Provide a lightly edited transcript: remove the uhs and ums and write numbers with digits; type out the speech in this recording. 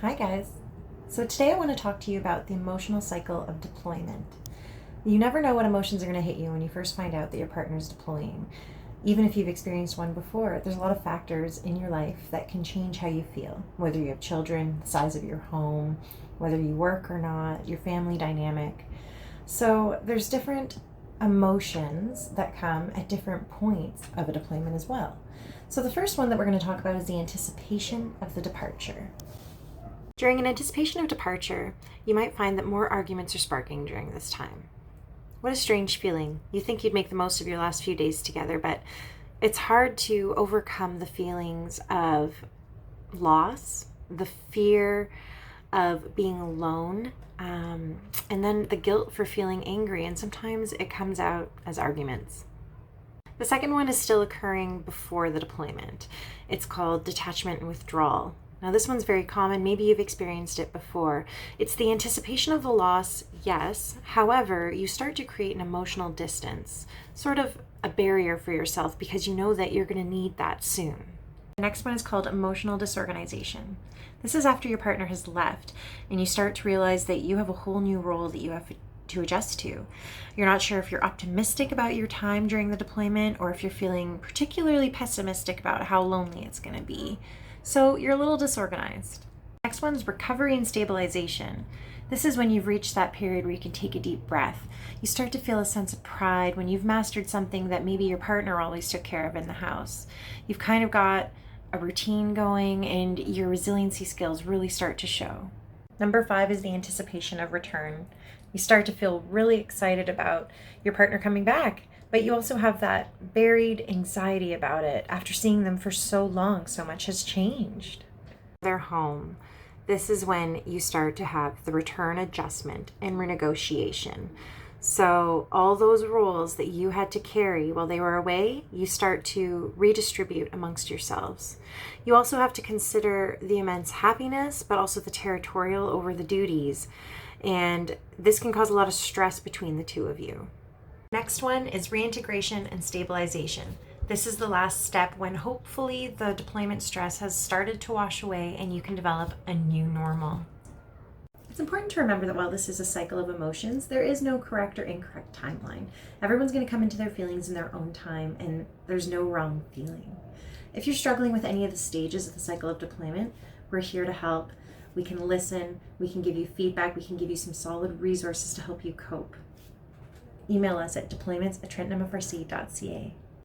Hi guys. So today I want to talk to you about the emotional cycle of deployment. You never know what emotions are going to hit you when you first find out that your partner is deploying. Even if you've experienced one before, there's a lot of factors in your life that can change how you feel. Whether you have children, the size of your home, whether you work or not, your family dynamic. So there's different emotions that come at different points of a deployment as well. So the first one that we're going to talk about is the anticipation of the departure. During an anticipation of departure, you might find that more arguments are sparking during this time. What a strange feeling. You think you'd make the most of your last few days together, but it's hard to overcome the feelings of loss, the fear of being alone, and then the guilt for feeling angry, and sometimes it comes out as arguments. The second one is still occurring before the deployment. It's called detachment and withdrawal. Now this one's very common, maybe you've experienced it before. It's the anticipation of the loss, yes. However, you start to create an emotional distance, sort of a barrier for yourself because you know that you're going to need that soon. The next one is called emotional disorganization. This is after your partner has left and you start to realize that you have a whole new role that you have to adjust to. You're not sure if you're optimistic about your time during the deployment or if you're feeling particularly pessimistic about how lonely it's going to be. So you're a little disorganized. Next one's recovery and stabilization. This is when you've reached that period where you can take a deep breath. You start to feel a sense of pride when you've mastered something that maybe your partner always took care of in the house. You've kind of got a routine going and your resiliency skills really start to show. Number 5 is the anticipation of return. You start to feel really excited about your partner coming back, but you also have that buried anxiety about it. After seeing them for so long, so much has changed. They're home. This is when you start to have the return adjustment and renegotiation. So all those roles that you had to carry while they were away, you start to redistribute amongst yourselves. You also have to consider the immense happiness, but also the territorial over the duties. And this can cause a lot of stress between the two of you. Next one is reintegration and stabilization. This is the last step when hopefully the deployment stress has started to wash away and you can develop a new normal. It's important to remember that while this is a cycle of emotions, there is no correct or incorrect timeline. Everyone's going to come into their feelings in their own time, and there's no wrong feeling. If you're struggling with any of the stages of the cycle of deployment, we're here to help. We can listen, we can give you feedback, we can give you some solid resources to help you cope. Email us at deployments@trentonmfrc.ca.